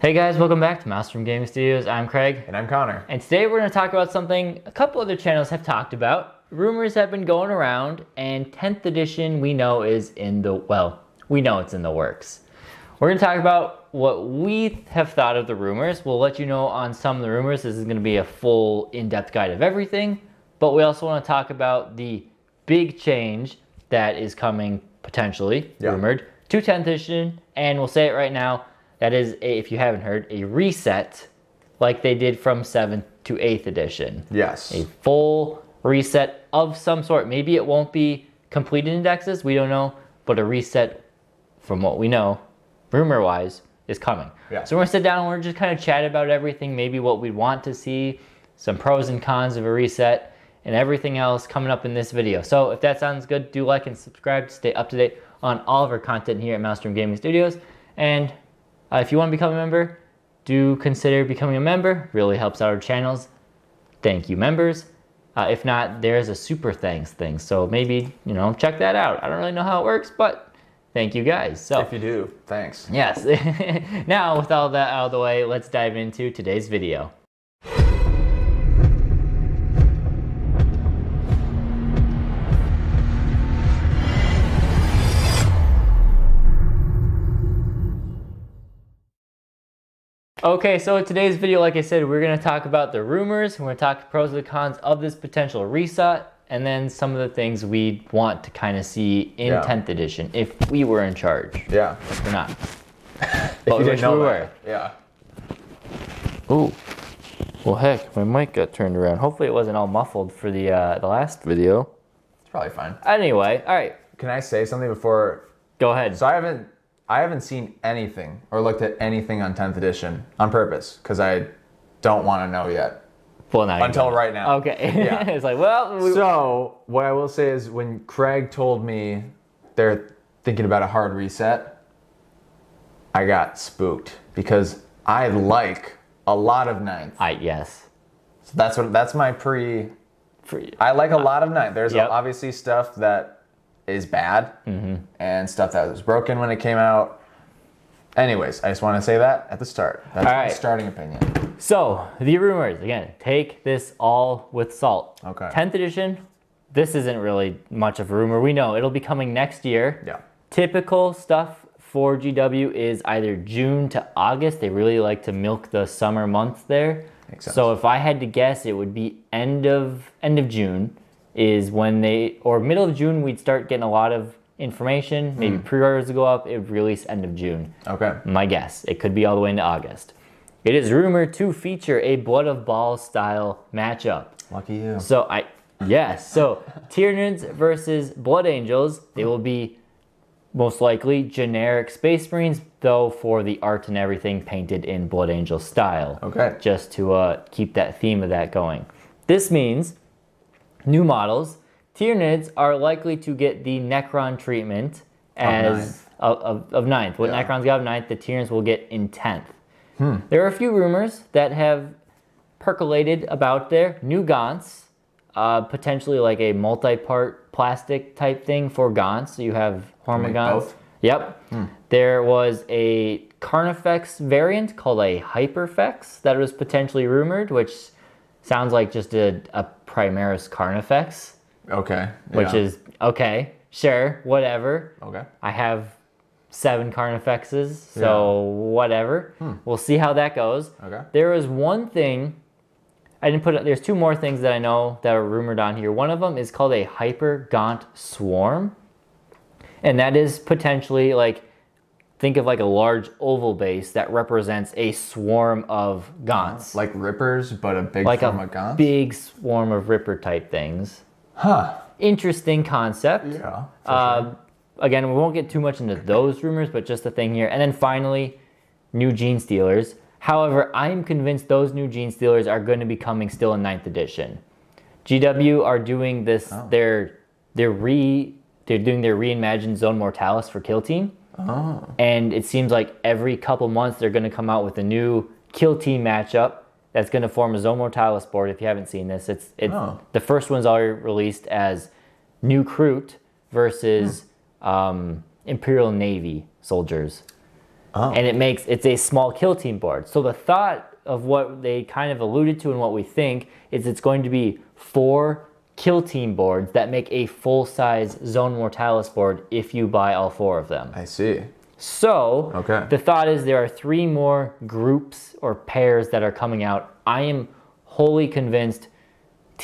Hey guys, welcome back to Master from Gaming Studios. I'm Craig. And I'm Connor. And today we're going to talk about something a couple other channels have talked about. Rumors have been going around, and 10th edition we know is in the, we know it's in the works. We're going to talk about what we have thought of the rumors. We'll let you know on some of the rumors. This is going to be a full in-depth guide of everything. But we also want to talk about the big change that is coming, potentially, rumored, to 10th edition. And we'll say it right now. That is, if you haven't heard, a reset like they did from 7th to 8th edition. Yes. A full reset of some sort. Maybe it won't be completed indexes, we don't know, but a reset from what we know, rumor-wise, is coming. Yeah. So we're gonna sit down and we're just kind of chat about everything, maybe what we want to see, some pros and cons of a reset, and everything else coming up in this video. So if that sounds good, do like and subscribe to stay up to date on all of our content here at Master Gaming Studios. And if you want to become a member, do consider becoming a member. Really helps out our channels. Thank you, members. If not, there's a super thanks thing. So maybe, check that out. I don't really know how it works, but thank you guys. So if you do, thanks. Yes. Now, with all that out of the way, let's dive into today's video. Okay, so in today's video, like I said, we're going to talk about the rumors, we're going to talk the pros and the cons of this potential reset, and then some of the things we want to kind of see in 10th edition if we were in charge. Yeah. If we're not. But we didn't know we that. were. Yeah. Ooh. Well, heck, my mic got turned around. Hopefully it wasn't all muffled for the last video. It's probably fine. Anyway, all right. Can I say something before? Go ahead. So I haven't seen anything or looked at anything on 10th edition on purpose because I don't want to know yet. Well, now until right now. Okay. Yeah. It's like, well. So what I will say is when Craig told me they're thinking about a hard reset, I got spooked because I like a lot of 9th. Yes. So that's my I like a lot of 9th. There's obviously stuff that is bad and stuff that was broken when it came out. Anyways, I just want to say that at the start. That's my starting opinion. So, the rumors, again, take this all with salt. Okay. 10th edition, this isn't really much of a rumor. We know it'll be coming next year. Yeah. Typical stuff for GW is either June to August. They really like to milk the summer months there. Makes sense. So if I had to guess, it would be end of June is when or middle of June, we'd start getting a lot of information. Maybe pre-orders would go up. It would release end of June. Okay. My guess. It could be all the way into August. It is rumored to feature a Blood of Balls style matchup. Lucky you. So so Tyranids versus Blood Angels. They will be most likely generic Space Marines, though for the art and everything painted in Blood Angel style. Okay. Just to keep that theme of that going. This means new models. Tyranids are likely to get the Necron treatment of 9th. What Necrons got of 9th, the Tyranids will get in 10th. There are a few rumors that have percolated about there. New Gaunts, potentially like a multi-part plastic type thing for Gaunts. So you have Warhammer Gaunts. Both? Yep. There was a Carnifex variant called a Hyperfex that was potentially rumored, which sounds like just a Primaris Carnifex. Okay. Which is, okay, sure, whatever. Okay. I have 7 Carnifexes, so whatever. We'll see how that goes. Okay. There is one thing, I didn't put it, there's 2 more things that I know that are rumored on here. One of them is called a Hyper Gaunt Swarm. And that is potentially think of like a large oval base that represents a swarm of Gaunts. Like Rippers, but a big like swarm of Gaunts? Big swarm of Ripper type things. Huh. Interesting concept. Yeah. Sure. Again, we won't get too much into those rumors, but just a thing here. And then finally, new Gene Stealers. However, I'm convinced those new Gene Stealers are going to be coming still in 9th edition. GW are doing this, they're doing their reimagined Zone Mortalis for Kill Team. Oh. And it seems like every couple months they're going to come out with a new Kill Team matchup that's going to form a Zone Mortalis board. If you haven't seen this, it's the first one's already released as New Kroot versus Imperial Navy soldiers. And it's a small kill team board. So the thought of what they kind of alluded to and what we think is it's going to be 4 kill team boards that make a full-size Zone Mortalis board if you buy all 4 of them. I see. So the thought is there are 3 more groups or pairs that are coming out. I am wholly convinced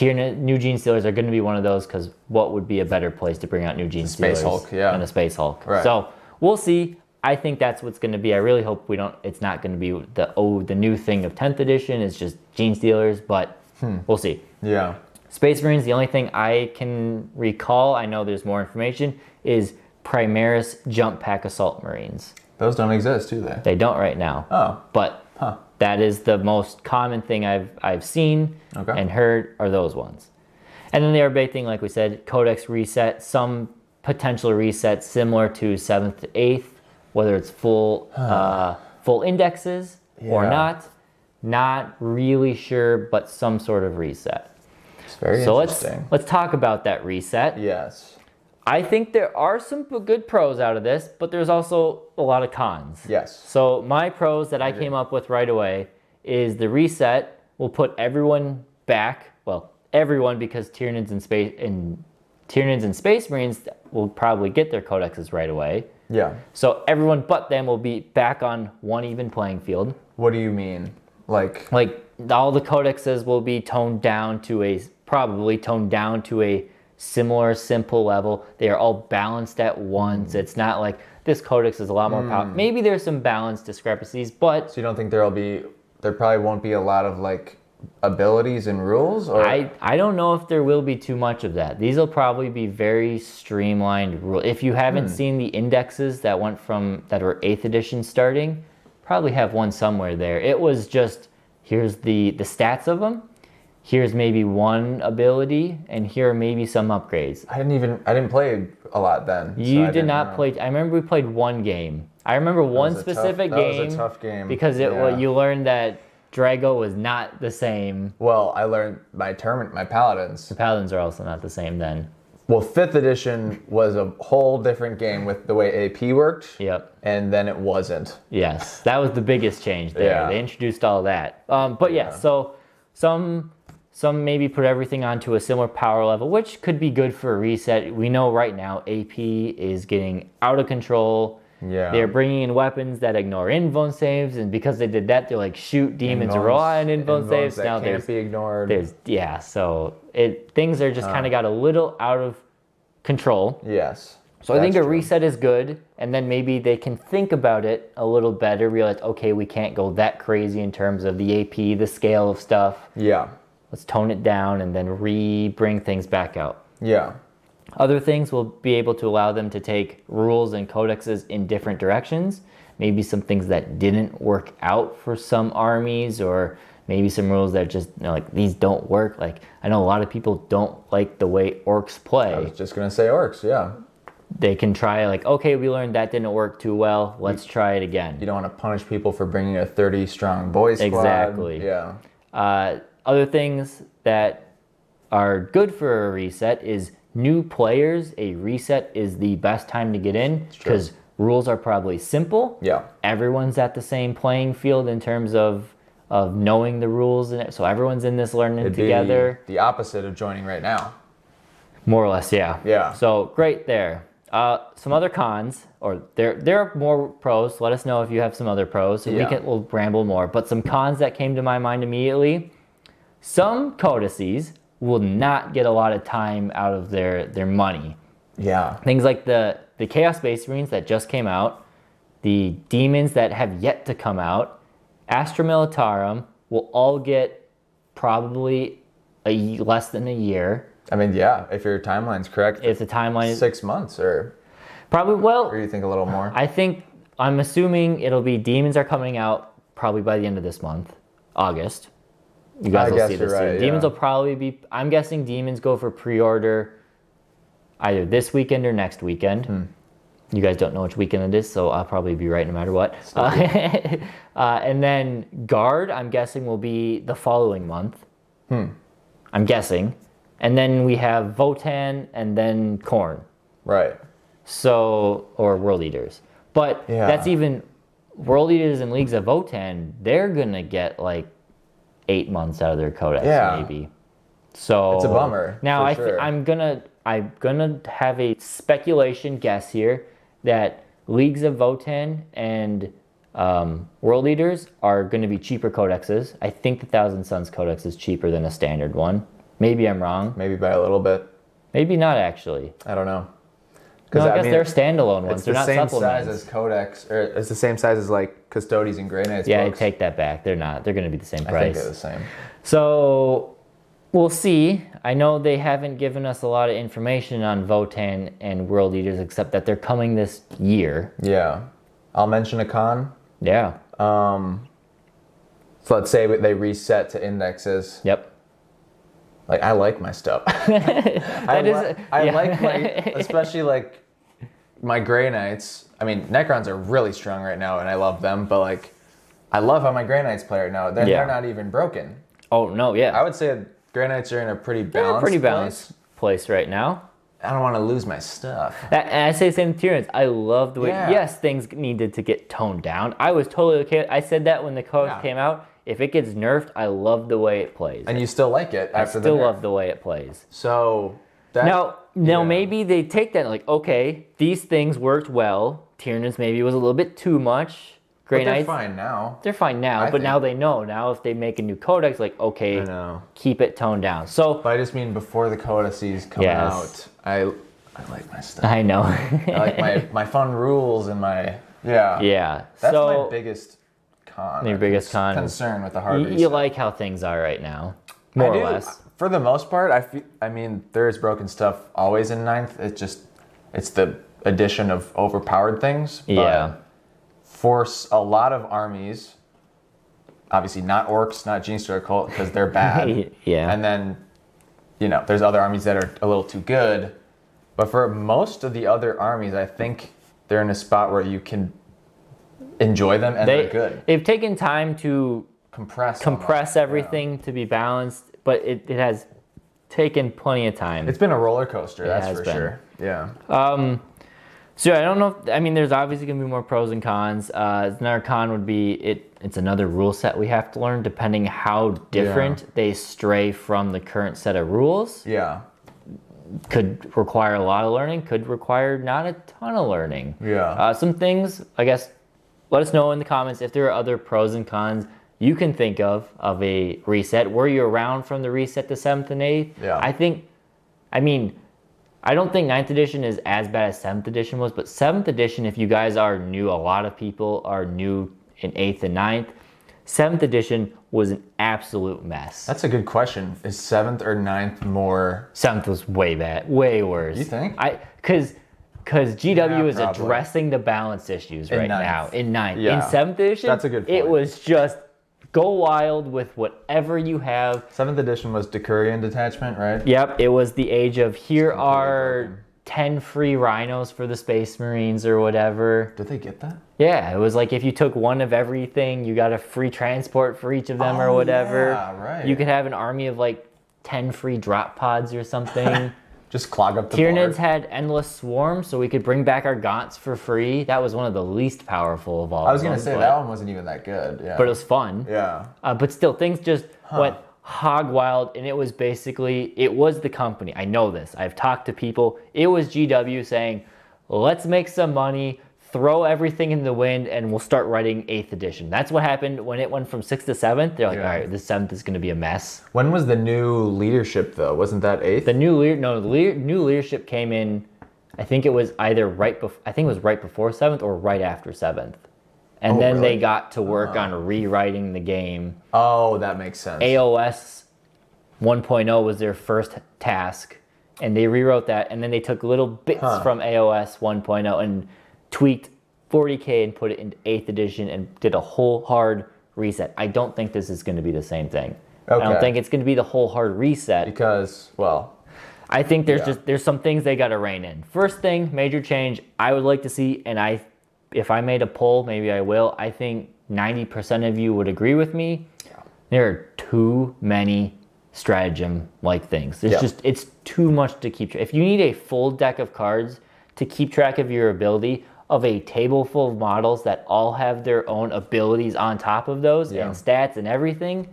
new Gene Stealers are going to be one of those, because what would be a better place to bring out new Gene Stealers Space Hulk, than a Space Hulk? Right. So we'll see. I think that's what's going to be. I really hope it's not going to be the new thing of 10th edition. It's just Gene Stealers, but we'll see. Yeah. Space Marines, the only thing I can recall, I know there's more information, is Primaris Jump Pack Assault Marines. Those don't exist, do they? They don't right now. Oh. But that is the most common thing I've seen and heard are those ones. And then the other big thing, like we said, Codex Reset, some potential resets similar to 7th to 8th, whether it's full indexes or not. Not really sure, but some sort of reset. It's very interesting. Let's talk about that reset. Yes. I think there are some good pros out of this, but there's also a lot of cons. Yes. So my pros that I came up with right away is the reset will put everyone back. Well, everyone, because Tyranids and Space Marines will probably get their codexes right away. Yeah. So everyone but them will be back on one even playing field. What do you mean? Like all the codexes will be toned down to a similar, simple level. They are all balanced at once. It's not like this codex is a lot more powerful. Maybe there's some balance discrepancies, but... So you don't think there probably won't be a lot of like abilities and rules? Or I don't know if there will be too much of that. These will probably be very streamlined rules. If you haven't seen the indexes that were 8th edition starting, probably have one somewhere there. It was just, here's the stats of them. Here's maybe one ability, and here are maybe some upgrades. I didn't play a lot then. You did not play. I remember we played one game. I remember one specific game. That was a tough game. Because you learned that Drago was not the same. Well, I learned my Paladins. The Paladins are also not the same then. Well, 5th edition was a whole different game with the way AP worked. Yep. And then it wasn't. Yes, that was the biggest change there. Yeah. They introduced all that. So some maybe put everything onto a similar power level, which could be good for a reset. We know right now AP is getting out of control. Yeah. They're bringing in weapons that ignore invuln saves, and because they did that, they're like, shoot, demons rely on invuln saves. That now can't be ignored. So things are just kind of got a little out of control. Yes. So I think a reset is good, and then maybe they can think about it a little better, realize, okay, we can't go that crazy in terms of the AP, the scale of stuff. Yeah. Let's tone it down and then bring things back out. Yeah. Other things will be able to allow them to take rules and codexes in different directions. Maybe some things that didn't work out for some armies, or maybe some rules that just, these don't work. Like, I know a lot of people don't like the way orcs play. I was just going to say orcs, yeah. They can try, okay, we learned that didn't work too well. Let's try it again. You don't want to punish people for bringing a 30-strong boy squad. Exactly. Yeah. Other things that are good for a reset is new players. A reset is the best time to get in because rules are probably simple. Yeah. Everyone's at the same playing field in terms of knowing the rules, and so everyone's in this learning together. The opposite of joining right now. More or less, yeah. Yeah. So great there. Some other cons, or there are more pros. Let us know if you have some other pros. We'll ramble more. But some cons that came to my mind immediately. Some codices will not get a lot of time out of their money. Yeah. Things like the Chaos Space Marines that just came out, the Demons that have yet to come out, Astra Militarum will all get probably less than a year. I mean, yeah, if your timeline's correct. If the timeline is 6 months or... Probably, or you think a little more? I'm assuming it'll be Demons are coming out probably by the end of this month, August. You guys will see this soon. Demons will probably be... I'm guessing Demons go for pre-order either this weekend or next weekend. You guys don't know which weekend it is, so I'll probably be right no matter what. And then Guard, I'm guessing, will be the following month. I'm guessing. And then we have Votan and then Khorne. Right. So, or World Eaters. But that's even World Eaters and Leagues of Votan, they're gonna get like 8 months out of their codex, maybe. So it's a bummer. Now sure. I'm gonna have a speculation guess here that Leagues of Votan and World Eaters are going to be cheaper codexes. I think the Thousand Suns codex is cheaper than a standard one. Maybe I'm wrong. Maybe by a little bit. Maybe not actually. I don't know. No, I guess they're standalone ones. They're not supplements. It's the same size as Codex, or it's the same size as like Custodes and Grey Knights. Yeah, books. I take that back. They're not. They're going to be the same price. I think they're the same. So we'll see. I know they haven't given us a lot of information on Votan and World Eaters, except that they're coming this year. Yeah, I'll mention a con. Yeah. So let's say they reset to indexes. Yep. Like I like my stuff. I like my, especially like my Grey Knights. I mean, Necrons are really strong right now, and I love them. But like, I love how my Grey Knights play right now. They're not even broken. Oh no, yeah. I would say Grey Knights are in a pretty balanced place right now. I don't want to lose my stuff. And I say the same to Tyranids. I love the way. Yeah. Yes, things needed to get toned down. I was totally okay. I said that when the Codex came out. If it gets nerfed, I love the way it plays. And you still like it after the nerf. I still love the way it plays. So now maybe they take that like, okay, these things worked well. Tyranids maybe was a little bit too much. Grey Knights, they're fine now. They're fine now, but now they know. Now if they make a new codex, like, okay, keep it toned down. So, but I just mean before the codices come out, I like my stuff. I know. I like my fun rules and my yeah. That's my biggest con. Your biggest concern with the hard reset. You like how things are right now, more or less. For the most part, I mean, there's broken stuff always in 9th. It's the addition of overpowered things. But force a lot of armies, obviously not orcs, not Genestealer Cult, because they're bad. And then, there's other armies that are a little too good. But for most of the other armies, I think they're in a spot where you can enjoy them and they're good. They've taken time to compress everything to be balanced, but it has taken plenty of time. It's been a roller coaster, that's for sure. Yeah. So I don't know. I mean, there's obviously going to be more pros and cons. Another con would be it's another rule set we have to learn, depending how different they stray from the current set of rules. Yeah. Could require a lot of learning, could require not a ton of learning. Yeah. Some things, I guess, let us know in the comments if there are other pros and cons you can think of a reset. Were you around from the reset to 7th and 8th? Yeah. I don't think 9th edition is as bad as 7th edition was, but 7th edition, if you guys are new, a lot of people are new in 8th and 9th. 7th edition was an absolute mess. That's a good question. Is 7th or 9th more? 7th was way bad, way worse. You think? Because GW is addressing the balance issues right now in 9th. Yeah. In 7th edition, that's a good point. It was just go wild with whatever you have. 7th edition was Decurion detachment, right? Yep, it was the age of here are 10 free rhinos for the Space Marines or whatever. Did they get that? Yeah, it was like if you took one of everything, you got a free transport for each of them or whatever. Yeah, right. You could have an army of like 10 free drop pods or something. Just clog up the Tyranids board. had endless swarms, so we could bring back our Gaunts for free. That was one of the least powerful of all. I was going to say that one wasn't even that good. Yeah. But it was fun. Yeah. But still, things just went hog wild, and it was the company. I know this. I've talked to people. It was GW saying, let's make some money, throw everything in the wind, and we'll start writing 8th edition. That's what happened when it went from 6th to 7th. They're like, all right, the 7th is going to be a mess. When was the new leadership, though? Wasn't that 8th? The new leadership came in, I think it was either right before 7th or right after 7th. And then they got to work on rewriting the game. Oh, that makes sense. AOS 1.0 was their first task, and they rewrote that, and then they took little bits from AOS 1.0 and tweaked 40k and put it into 8th edition and did a whole hard reset. I don't think this is going to be the same thing. Okay. I don't think it's going to be the whole hard reset. Because, I think there's some things they got to rein in. First thing, major change I would like to see, and if I made a poll, maybe I will, I think 90% of you would agree with me. Yeah. There are too many stratagem-like things. It's too much to keep track. If you need a full deck of cards to keep track of your ability, of a table full of models that all have their own abilities on top of those and stats and everything,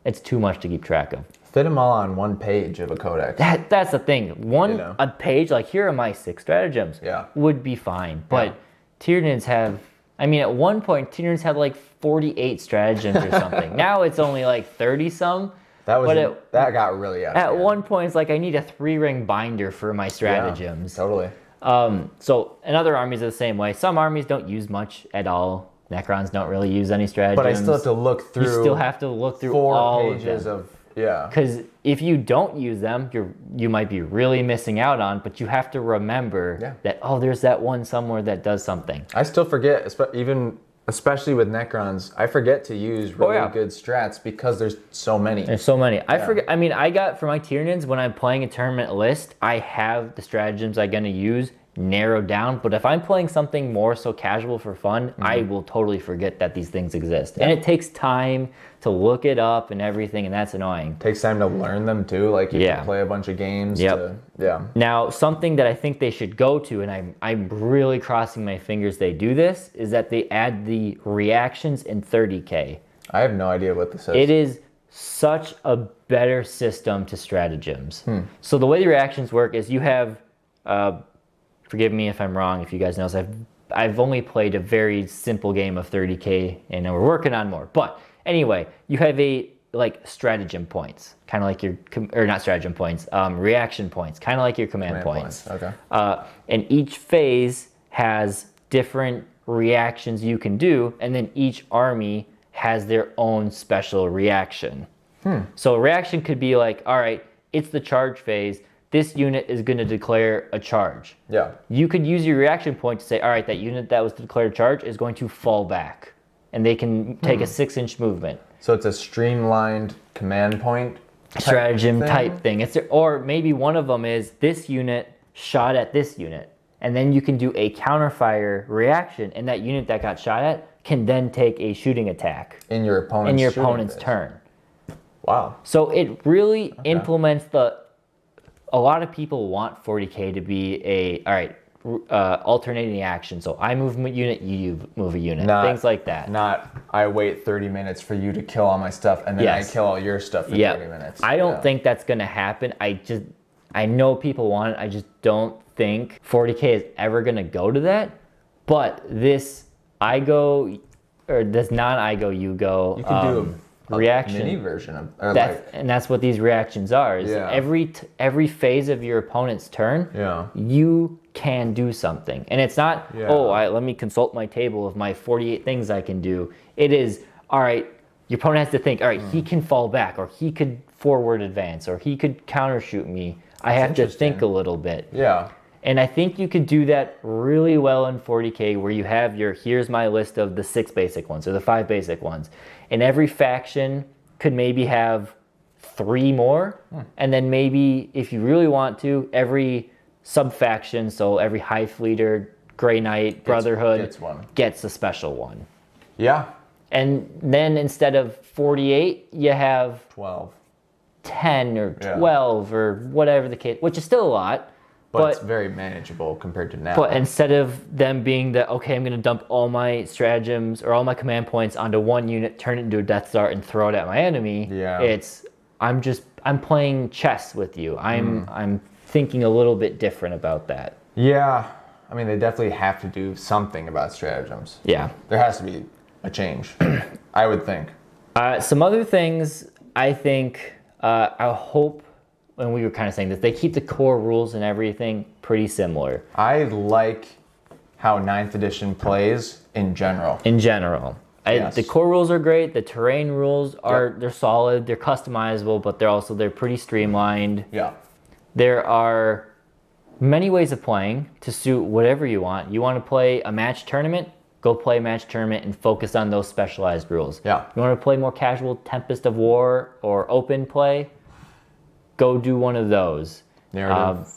it's too much to keep track of. Fit them all on one page of a codex. That's the thing. A page, like here are my 6 stratagems, would be fine. But Tyranids have, I mean, at one point, Tyranids had like 48 stratagems or something. Now it's only like 30 some. That got really out. At one point, it's like I need a 3-ring binder for my stratagems. Yeah, totally. So, and other armies are the same way. Some armies don't use much at all. Necrons don't really use any stratagems. But I still have to look through. You still have to look through 4 all pages of them. Yeah. Because if you don't use them, you might be really missing out on, but you have to remember that, there's that one somewhere that does something. I still forget, especially with Necrons, I forget to use really good strats because there's so many. There's so many. I forget. I mean, I got for my Tyranids, when I'm playing a tournament list, I have the stratagems I'm going to use narrowed down. But if I'm playing something more so casual for fun, I will totally forget that these things exist. And it takes time to look it up and everything, and that's annoying. Takes time to learn them too. Like you have to play a bunch of games. Now, something that I think they should go to, and I'm really crossing my fingers they do this, is that they add the reactions in 30k. I have no idea what this is. It is such a better system to stratagems. So the way the reactions work is you have, forgive me if I'm wrong, if you guys know this, I've only played a very simple game of 30k, and we're working on more. But anyway, you have stratagem points, kind of like your, or not stratagem points, reaction points, kind of like your command points. Okay. And each phase has different reactions you can do, and then each army has their own special reaction. So a reaction could be like, all right, it's the charge phase. This unit is going to declare a charge. Yeah. You could use your reaction point to say, all right, that unit that was declared a charge is going to fall back. And they can take a 6-inch movement. So it's a streamlined command point stratagem type thing. Or maybe one of them is this unit shot at this unit. And then you can do a counterfire reaction, and that unit that got shot at can then take a shooting attack. In your opponent's turn. Wow. So it really implements a lot of people want 40k to be alternating action. So I move a unit, you move a unit, things like that. Not I wait 30 minutes for you to kill all my stuff and then I kill all your stuff in 30 minutes. I don't think that's going to happen. I know people want it. I just don't think 40k is ever going to go to that. But this this non-I-go, you go. You can do a reaction mini version of and that's what these reactions are. Is every phase of your opponent's turn, you can do something, and it's not let me consult my table of my 48 things I can do. It is all right. Your opponent has to think, all right, he can fall back, or he could forward advance, or he could counter shoot me. I have to think a little bit. Yeah. And I think you could do that really well in 40k, where you have here's my list of the 6 basic ones or the 5 basic ones. And every faction could maybe have 3 more. And then maybe, if you really want to, every sub-faction, so every Hive Fleeter, Grey Knight, Brotherhood, gets a special one. Yeah. And then instead of 48, you have 10 or 12 or whatever the case, which is still a lot. But it's very manageable compared to now. But instead of them being that, okay, I'm going to dump all my stratagems or all my command points onto one unit, turn it into a Death Star, and throw it at my enemy, I'm playing chess with you. I'm thinking a little bit different about that. Yeah. I mean, they definitely have to do something about stratagems. Yeah. There has to be a change, I would think. Some other things, I think, I hope, and we were kind of saying this, they keep the core rules and everything pretty similar. I like how 9th edition plays in general. The core rules are great. The terrain rules they're solid, they're customizable, but they're pretty streamlined. Yeah. There are many ways of playing to suit whatever you want. You want to play a match tournament, go play a match tournament and focus on those specialized rules. Yeah. You want to play more casual Tempest of War or open play, go do one of those. Narrative.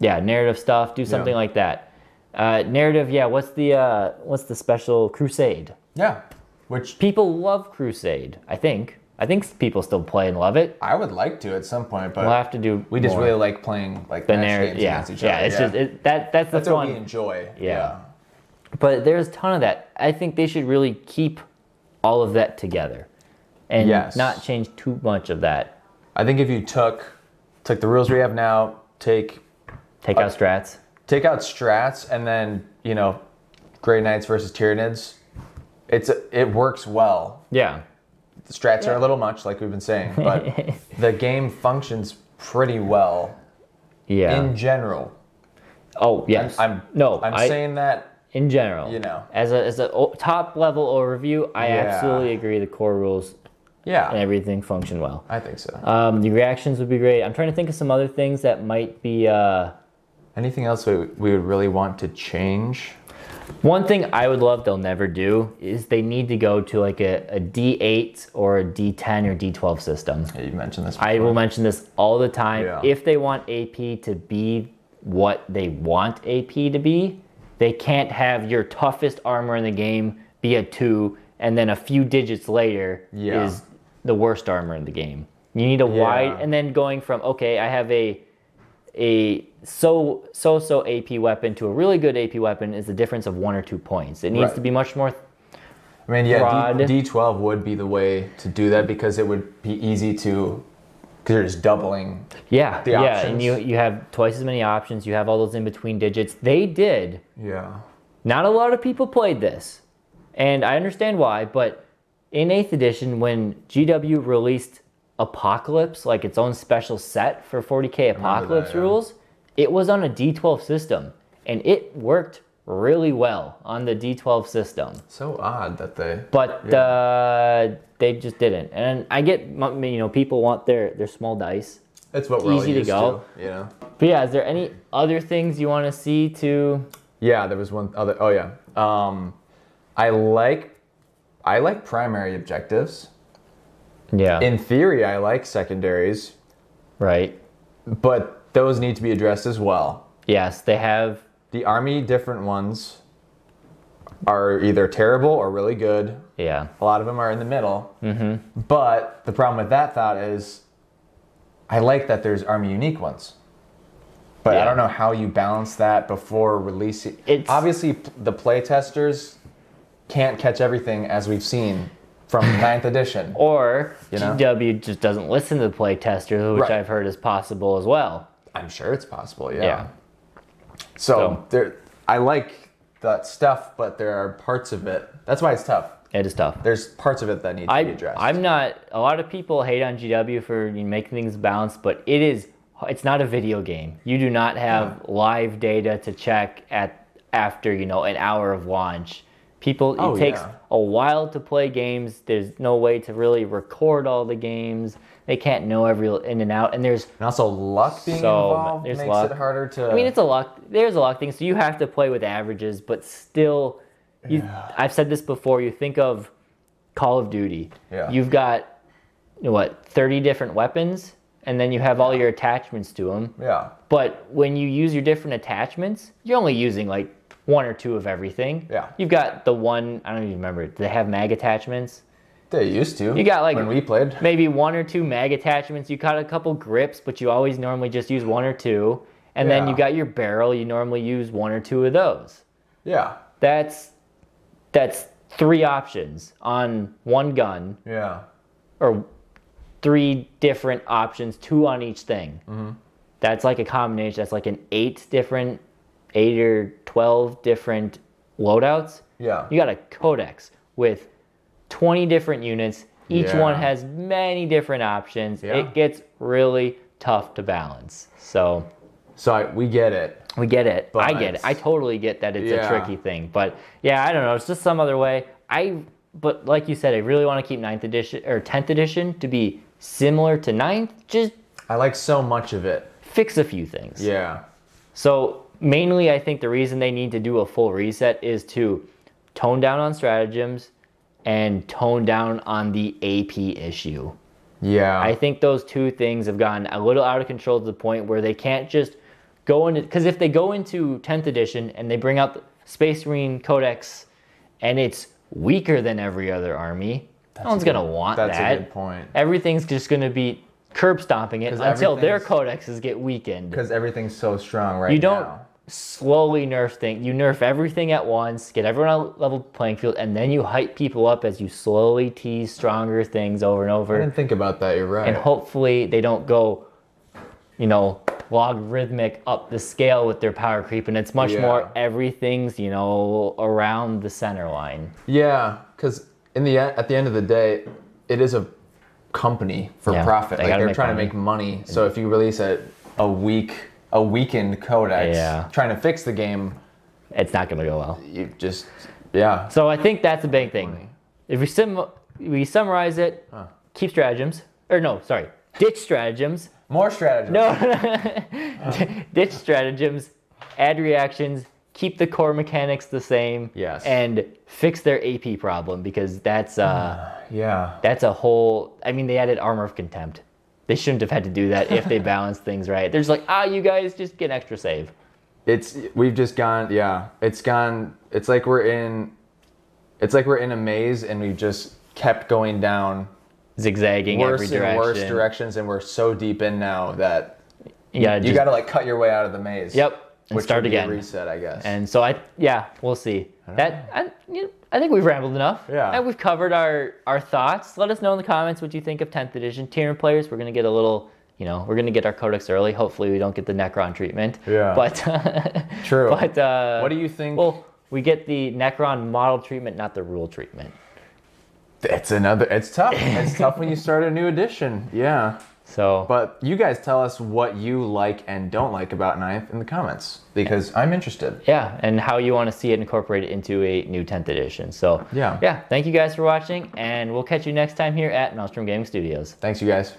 Narrative stuff. Do something like that. Narrative. Yeah. What's the special Crusade? Yeah. Which people love Crusade. I think people still play and love it. I would like to at some point, but we'll have to do. We just really like playing like the match games against each other. It's just that's the fun. What we enjoy. Yeah. But there's a ton of that. I think they should really keep all of that together and not change too much of that. I think if you took the rules we have now, take out strats. Take out strats, and then, Grey Knights versus Tyranids. It works well. Yeah. The strats are a little much, like we've been saying, but the game functions pretty well. Yeah. In general. Oh, yes. I'm saying that in general. As a top level overview, I absolutely agree the core rules and everything function well. I think so. The reactions would be great. I'm trying to think of some other things that might be anything else we would really want to change? One thing I would love they'll never do is they need to go to like a D8 or a D10 or D12 system. Yeah, you mentioned this before. I will mention this all the time. Yeah. If they want AP to be what they want AP to be, they can't have your toughest armor in the game be a 2 and then a few digits later is the worst armor in the game. You need a wide, and then going from, okay, I have a so AP weapon to a really good AP weapon is the difference of 1 or 2 points. It needs to be much more broad. D12 would be the way to do that because it would be easy to, because you're just doubling the options. Yeah, and you have twice as many options. You have all those in-between digits. They did. Yeah. Not a lot of people played this, and I understand why, but in 8th edition, when GW released Apocalypse, like its own special set for 40k Apocalypse rules, it was on a D12 system, and it worked really well on the D12 system. So odd that they... But they just didn't. And I get, people want their small dice. It's what we're easy all used to go. But yeah, is there any other things you want to see to... Yeah, there was one other... Oh, yeah. I like primary objectives. Yeah. In theory, I like secondaries. Right. But those need to be addressed as well. Yes, they have... The army different ones are either terrible or really good. Yeah. A lot of them are in the middle. Mm-hmm. But the problem with that thought is I like that there's army unique ones. But I don't know how you balance that before releasing. Obviously, the playtesters can't catch everything as we've seen from 9th edition. Or GW just doesn't listen to the playtesters, which I've heard is possible as well. I'm sure it's possible, yeah. So I like that stuff, but there are parts of it. That's why it's tough. It is tough. There's parts of it that need to be addressed. A lot of people hate on GW for making things balanced, but it's not a video game. You do not have live data to check after, an hour of launch. It takes a while to play games. There's no way to really record all the games. They can't know every in and out. And also luck being involved makes it harder to... There's a luck thing. So you have to play with averages, but still, I've said this before, you think of Call of Duty. Yeah. You've got, 30 different weapons, and then you have all your attachments to them. Yeah. But when you use your different attachments, you're only using 1 or 2 of everything. Yeah. You've got the one, I don't even remember, do they have mag attachments? They used to. You got when we played. Maybe 1 or 2 mag attachments. You got a couple grips, but you always normally just use 1 or 2. And then you got your barrel, you normally use 1 or 2 of those. Yeah. That's 3 options on 1 gun. Yeah. Or 3 different options, 2 on each thing. Mm-hmm. That's like a combination. That's like an 8 or 12 different loadouts. Yeah. You got a codex with 20 different units. Each one has many different options. Yeah. It gets really tough to balance. So we get it. We get it. I get it. I totally get that it's a tricky thing. But I don't know. It's just some other way. But like you said, I really want to keep 9th edition or 10th edition to be similar to 9th. Just I like so much of it. Fix a few things. Yeah. So mainly, I think the reason they need to do a full reset is to tone down on stratagems and tone down on the AP issue. Yeah. I think those 2 things have gotten a little out of control to the point where they can't just go into... Because if they go into 10th edition and they bring out the Space Marine Codex and it's weaker than every other army, no one's going to want that. That's a good point. Everything's just going to be curb stomping it until their codexes get weakened. Because everything's so strong now. slowly nerf things. You nerf everything at once, get everyone on a level playing field, and then you hype people up as you slowly tease stronger things over and over. I didn't think about that. You're right. And hopefully they don't go, logarithmic up the scale with their power creep, and it's much more everything's, around the center line. Yeah, because at the end of the day, it is a company for profit. Like they're trying to make money. So if you release a weakened codex, trying to fix the game, it's not going to go well. You just So I think that's a big thing. If we summarize it, keep stratagems, ditch stratagems. More stratagems. No, ditch stratagems, add reactions, keep the core mechanics the same. Yes. And fix their AP problem, because that's that's a whole. I mean, they added Armor of Contempt. They shouldn't have had to do that if they balanced things right. They're just like, you guys just get an extra save. We've just gone. It's gone. It's like we're in a maze and we've just kept going down, zigzagging every direction. And worse directions, and we're so deep in now that you got to like cut your way out of the maze. Yep. And which start again. Reset, I guess. And so we'll see. I think we've rambled enough. Yeah. And we've covered our thoughts. Let us know in the comments what you think of 10th edition. Tyranid players, we're gonna get a little, we're gonna get our codex early. Hopefully we don't get the Necron treatment. Yeah. But true. But what do you think? Well, we get the Necron model treatment, not the rule treatment. It's tough. It's tough when you start a new edition. Yeah. But you guys tell us what you like and don't like about 9th in the comments, because I'm interested. Yeah, and how you want to see it incorporated into a new 10th edition. So, thank you guys for watching, and we'll catch you next time here at Maelstrom Gaming Studios. Thanks, you guys.